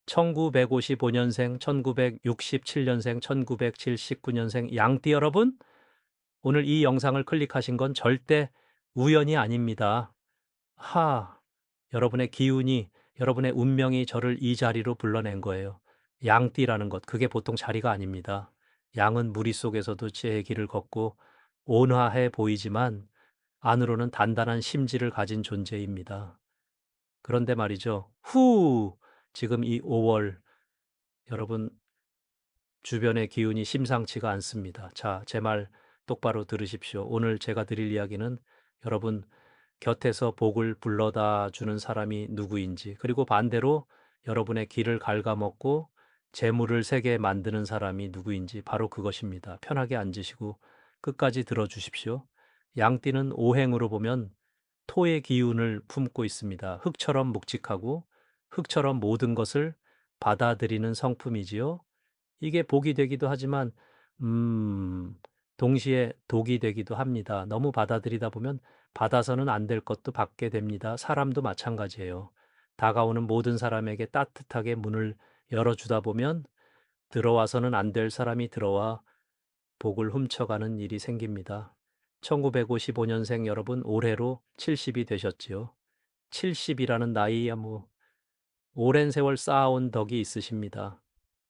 1955년생, 1967년생, 1979년생 양띠 여러분, 오늘 이 영상을 클릭하신 건 절대 우연이 아닙니다. 여러분의 기운이, 여러분의 운명이 저를 이 자리로 불러낸 거예요. 양띠라는 것, 그게 보통 자리가 아닙니다. 양은 무리 속에서도 제 길을 걷고 온화해 보이지만 안으로는 단단한 심지를 가진 존재입니다. 그런데 말이죠. 지금 이 5월 여러분 주변의 기운이 심상치가 않습니다. 자, 제 말 똑바로 들으십시오. 오늘 제가 드릴 이야기는 여러분 곁에서 복을 불러다 주는 사람이 누구인지, 그리고 반대로 여러분의 길을 갉아먹고 재물을 세게 만드는 사람이 누구인지 바로 그것입니다. 편하게 앉으시고 끝까지 들어주십시오. 양띠는 오행으로 보면 토의 기운을 품고 있습니다. 흙처럼 묵직하고 흙처럼 모든 것을 받아들이는 성품이지요. 이게 복이 되기도 하지만 동시에 독이 되기도 합니다. 너무 받아들이다 보면 받아서는 안 될 것도 받게 됩니다. 사람도 마찬가지예요. 다가오는 모든 사람에게 따뜻하게 문을 열어주다 보면 들어와서는 안 될 사람이 들어와 복을 훔쳐가는 일이 생깁니다. 1955년생 여러분 올해로 70이 되셨지요. 70이라는 나이야 오랜 세월 쌓아온 덕이 있으십니다.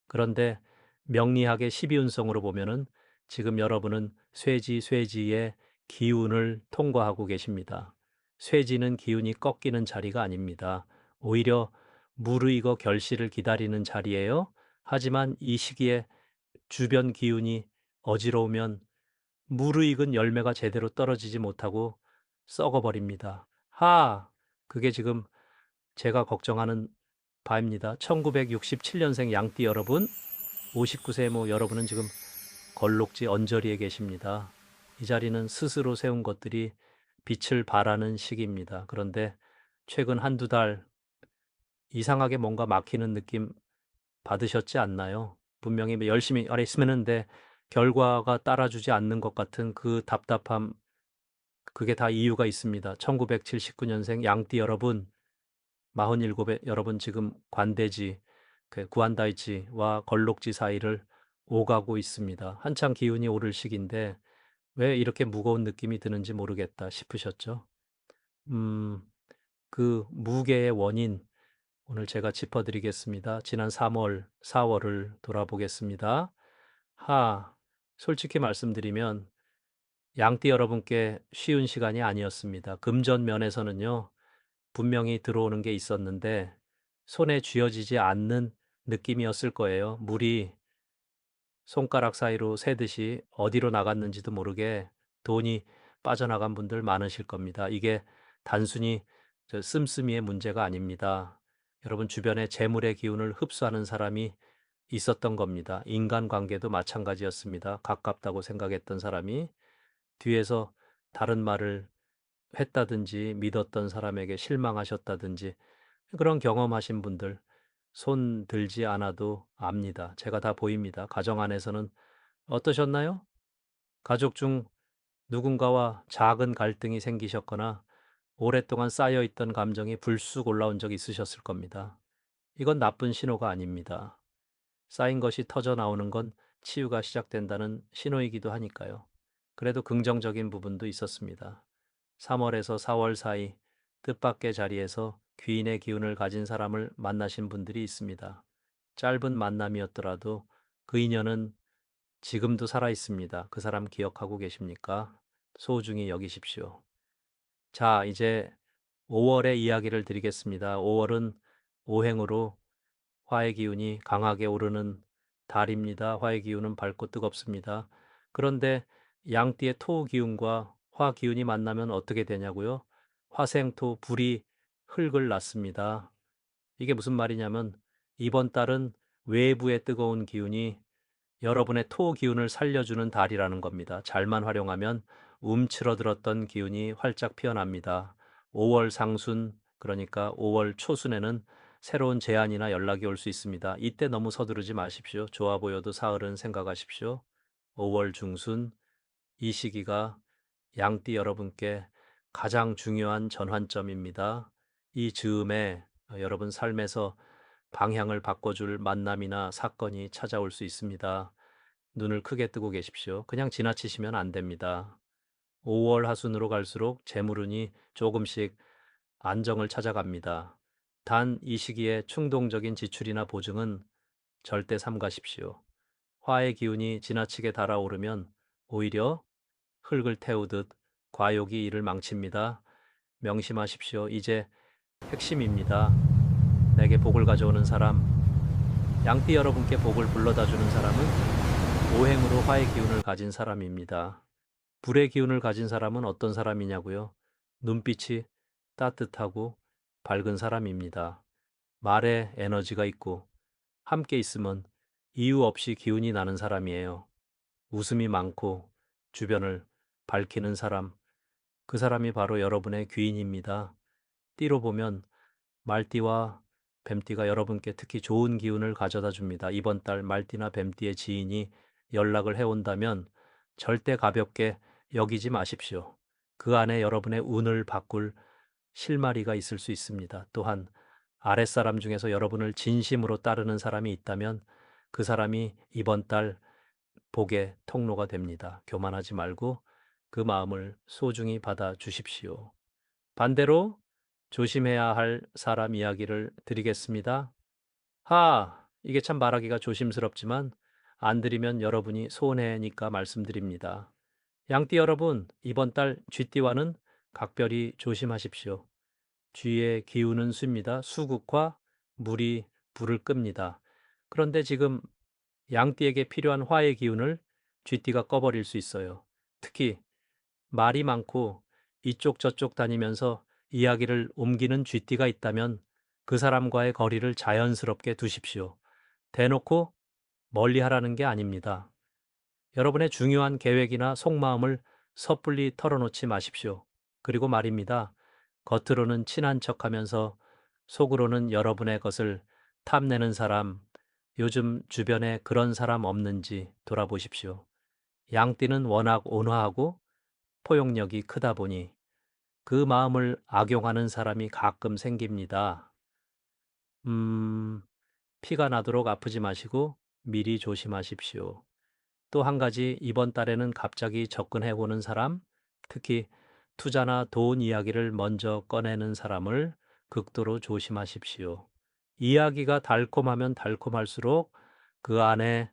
그런데 명리학의 12운성으로 보면은 지금 여러분은 쇠지의 기운을 통과하고 계십니다. 쇠지는 기운이 꺾이는 자리가 아닙니다. 오히려 무르익어 결실을 기다리는 자리예요. 하지만 이 시기에 주변 기운이 어지러우면 무르익은 열매가 제대로 떨어지지 못하고 썩어버립니다. 그게 지금 제가 걱정하는 바입니다. 1967년생 양띠 여러분, 59세 여러분은 지금 걸록지 언저리에 계십니다. 이 자리는 스스로 세운 것들이 빛을 발하는 시기입니다. 그런데 최근 한두 달 이상하게 뭔가 막히는 느낌 받으셨지 않나요? 분명히 열심히 했으면 했는데 결과가 따라주지 않는 것 같은 그 답답함, 그게 다 이유가 있습니다. 1979년생 양띠 여러분, 47에 여러분 지금 관대지, 그 구안다이지와 걸록지 사이를 오가고 있습니다. 한창 기운이 오를 시기인데 왜 이렇게 무거운 느낌이 드는지 모르겠다 싶으셨죠? 음, 그 무게의 원인 오늘 제가 짚어드리겠습니다. 지난 3월, 4월을 돌아보겠습니다. 솔직히 말씀드리면 양띠 여러분께 쉬운 시간이 아니었습니다. 금전 면에서는요, 분명히 들어오는 게 있었는데 손에 쥐어지지 않는 느낌이었을 거예요. 물이 손가락 사이로 새듯이 어디로 나갔는지도 모르게 돈이 빠져나간 분들 많으실 겁니다. 이게 단순히 씀씀이의 문제가 아닙니다. 여러분 주변에 재물의 기운을 흡수하는 사람이 있었던 겁니다. 인간관계도 마찬가지였습니다. 가깝다고 생각했던 사람이 뒤에서 다른 말을 했다든지 믿었던 사람에게 실망하셨다든지 그런 경험하신 분들 손 들지 않아도 압니다. 제가 다 보입니다. 가정 안에서는 어떠셨나요? 가족 중 누군가와 작은 갈등이 생기셨거나 오랫동안 쌓여있던 감정이 불쑥 올라온 적 있으셨을 겁니다. 이건 나쁜 신호가 아닙니다. 쌓인 것이 터져 나오는 건 치유가 시작된다는 신호이기도 하니까요. 그래도 긍정적인 부분도 있었습니다. 3월에서 4월 사이 뜻밖의 자리에서 귀인의 기운을 가진 사람을 만나신 분들이 있습니다. 짧은 만남이었더라도 그 인연은 지금도 살아 있습니다. 그 사람 기억하고 계십니까? 소중히 여기십시오. 자, 이제 5월의 이야기를 드리겠습니다. 5월은 오행으로 화의 기운이 강하게 오르는 달입니다. 화의 기운은 밝고 뜨겁습니다. 그런데 양띠의 토 기운과 화 기운이 만나면 어떻게 되냐고요? 화생토 불이 흙을 낳습니다. 이게 무슨 말이냐면 이번 달은 외부의 뜨거운 기운이 여러분의 토 기운을 살려주는 달이라는 겁니다. 잘만 활용하면 움츠러들었던 기운이 활짝 피어납니다. 5월 상순, 그러니까 5월 초순에는 새로운 제안이나 연락이 올 수 있습니다. 이때 너무 서두르지 마십시오. 좋아 보여도 사흘은 생각하십시오. 5월 중순, 이 시기가 양띠 여러분께 가장 중요한 전환점입니다. 이 즈음에 여러분 삶에서 방향을 바꿔줄 만남이나 사건이 찾아올 수 있습니다. 눈을 크게 뜨고 계십시오. 그냥 지나치시면 안 됩니다. 5월 하순으로 갈수록 재물운이 조금씩 안정을 찾아갑니다. 단 이 시기에 충동적인 지출이나 보증은 절대 삼가십시오. 화의 기운이 지나치게 달아오르면 오히려 흙을 태우듯 과욕이 일을 망칩니다. 명심하십시오. 이제 핵심입니다. 내게 복을 가져오는 사람, 양띠 여러분께 복을 불러다 주는 사람은 오행으로 화의 기운을 가진 사람입니다. 불의 기운을 가진 사람은 어떤 사람이냐고요? 눈빛이 따뜻하고 밝은 사람입니다. 말에 에너지가 있고 함께 있으면 이유 없이 기운이 나는 사람이에요. 웃음이 많고 주변을 밝히는 사람, 그 사람이 바로 여러분의 귀인입니다. 띠로 보면 말띠와 뱀띠가 여러분께 특히 좋은 기운을 가져다 줍니다. 이번 달 말띠나 뱀띠의 지인이 연락을 해온다면 절대 가볍게 여기지 마십시오. 그 안에 여러분의 운을 바꿀 실마리가 있을 수 있습니다. 또한 아랫사람 중에서 여러분을 진심으로 따르는 사람이 있다면 그 사람이 이번 달 복의 통로가 됩니다. 교만하지 말고 그 마음을 소중히 받아 주십시오. 반대로 조심해야 할 사람 이야기를 드리겠습니다. 이게 참 말하기가 조심스럽지만 안 드리면 여러분이 손해니까 말씀드립니다. 양띠 여러분, 이번 달 쥐띠와는 각별히 조심하십시오. 쥐의 기운은 수입니다. 수국과 물이 불을 끕니다. 그런데 지금 양띠에게 필요한 화의 기운을 쥐띠가 꺼버릴 수 있어요. 특히 말이 많고 이쪽 저쪽 다니면서 이야기를 옮기는 쥐띠가 있다면 그 사람과의 거리를 자연스럽게 두십시오. 대놓고 멀리 하라는 게 아닙니다. 여러분의 중요한 계획이나 속마음을 섣불리 털어놓지 마십시오. 그리고 말입니다. 겉으로는 친한 척하면서 속으로는 여러분의 것을 탐내는 사람, 요즘 주변에 그런 사람 없는지 돌아보십시오. 양띠는 워낙 온화하고 포용력이 크다 보니 그 마음을 악용하는 사람이 가끔 생깁니다. 음, 피가 나도록 아프지 마시고 미리 조심하십시오. 또 한 가지 이번 달에는 갑자기 접근해 오는 사람, 특히 투자나 돈 이야기를 먼저 꺼내는 사람을 극도로 조심하십시오. 이야기가 달콤하면 달콤할수록 그 안에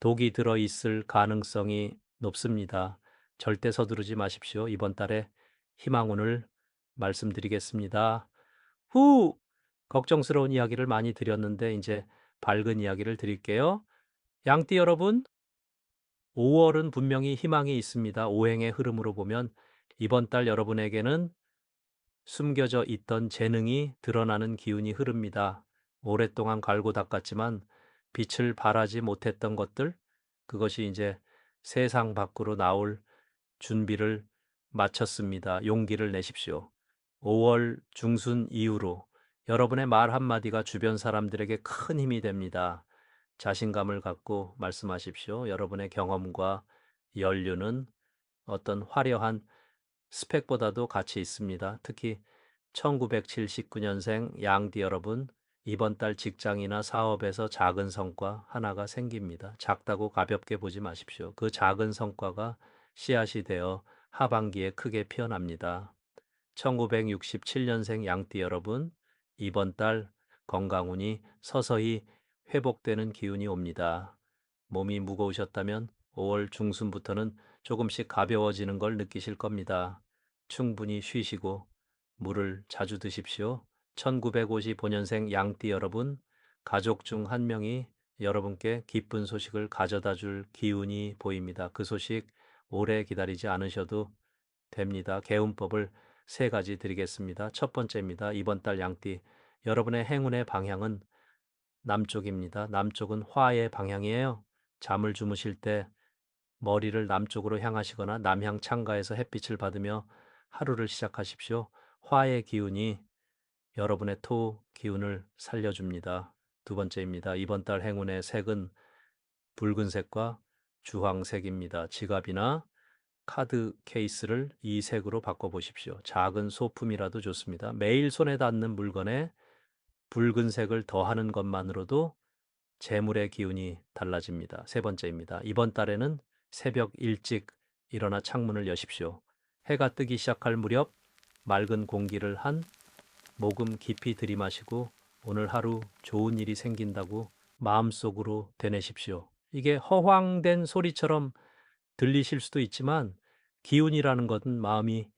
독이 들어 있을 가능성이 높습니다. 절대 서두르지 마십시오. 이번 달에 희망운을 말씀드리겠습니다. 후! 걱정스러운 이야기를 많이 드렸는데 이제 밝은 이야기를 드릴게요. 양띠 여러분, 5월은 분명히 희망이 있습니다. 오행의 흐름으로 보면 이번 달 여러분에게는 숨겨져 있던 재능이 드러나는 기운이 흐릅니다. 오랫동안 갈고 닦았지만 빛을 발하지 못했던 것들, 그것이 이제 세상 밖으로 나올 준비를 마쳤습니다. 용기를 내십시오. 5월 중순 이후로 여러분의 말 한마디가 주변 사람들에게 큰 힘이 됩니다. 자신감을 갖고 말씀하십시오. 여러분의 경험과 연륜은 어떤 화려한 스펙보다도 가치 있습니다. 특히 1979년생 양띠 여러분, 이번 달 직장이나 사업에서 작은 성과 하나가 생깁니다. 작다고 가볍게 보지 마십시오. 그 작은 성과가 씨앗이 되어 하반기에 크게 피어납니다. 1967년생 양띠 여러분, 이번 달 건강운이 서서히 회복되는 기운이 옵니다. 몸이 무거우셨다면 5월 중순부터는 조금씩 가벼워지는 걸 느끼실 겁니다. 충분히 쉬시고 물을 자주 드십시오. 1955년생 양띠 여러분, 가족 중 한 명이 여러분께 기쁜 소식을 가져다 줄 기운이 보입니다. 그 소식 오래 기다리지 않으셔도 됩니다. 개운법을 세 가지 드리겠습니다. 첫 번째입니다. 이번 달 양띠, 여러분의 행운의 방향은 남쪽입니다. 남쪽은 화의 방향이에요. 잠을 주무실 때 머리를 남쪽으로 향하시거나 남향 창가에서 햇빛을 받으며 하루를 시작하십시오. 화의 기운이 여러분의 토 기운을 살려줍니다. 두 번째입니다. 이번 달 행운의 색은 붉은색과 주황색입니다. 지갑이나 카드 케이스를 이 색으로 바꿔보십시오. 작은 소품이라도 좋습니다. 매일 손에 닿는 물건에 붉은색을 더하는 것만으로도 재물의 기운이 달라집니다. 세 번째입니다. 이번 달에는 새벽 일찍 일어나 창문을 여십시오. 해가 뜨기 시작할 무렵 맑은 공기를 한 모금 깊이 들이마시고 오늘 하루 좋은 일이 생긴다고 마음속으로 되내십시오. 이게 허황된 소리처럼 들리실 수도 있지만 기운이라는 것은 마음이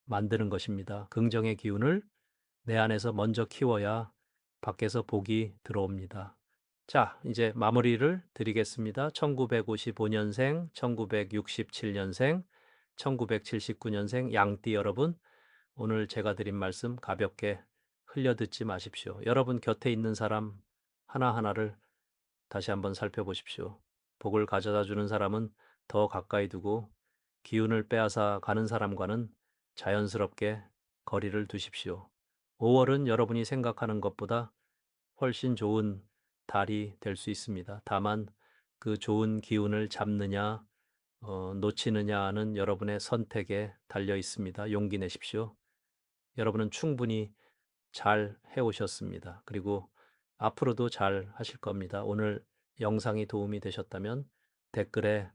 만드는 것입니다. 긍정의 기운을 내 안에서 먼저 키워야 밖에서 복이 들어옵니다. 자, 이제 마무리를 드리겠습니다. 1955년생, 1967년생, 1979년생 양띠 여러분, 오늘 제가 드린 말씀 가볍게 흘려듣지 마십시오. 여러분 곁에 있는 사람 하나하나를 다시 한번 살펴보십시오. 복을 가져다 주는 사람은 더 가까이 두고 기운을 빼앗아 가는 사람과는 자연스럽게 거리를 두십시오. 5월은 여러분이 생각하는 것보다 훨씬 좋은 달이 될 수 있습니다. 다만 그 좋은 기운을 잡느냐, 놓치느냐는 여러분의 선택에 달려 있습니다. 용기 내십시오. 여러분은 충분히 잘 해오셨습니다. 그리고 앞으로도 잘 하실 겁니다. 오늘 영상이 도움이 되셨다면 댓글에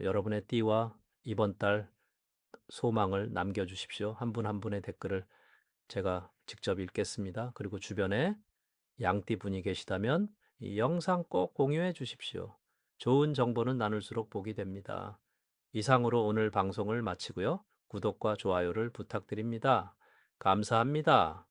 여러분의 띠와 이번 달 소망을 남겨주십시오. 한 분 한 분의 댓글을 제가 직접 읽겠습니다. 그리고 주변에 양띠 분이 계시다면 이 영상 꼭 공유해 주십시오. 좋은 정보는 나눌수록 복이 됩니다. 이상으로 오늘 방송을 마치고요. 구독과 좋아요를 부탁드립니다. 감사합니다.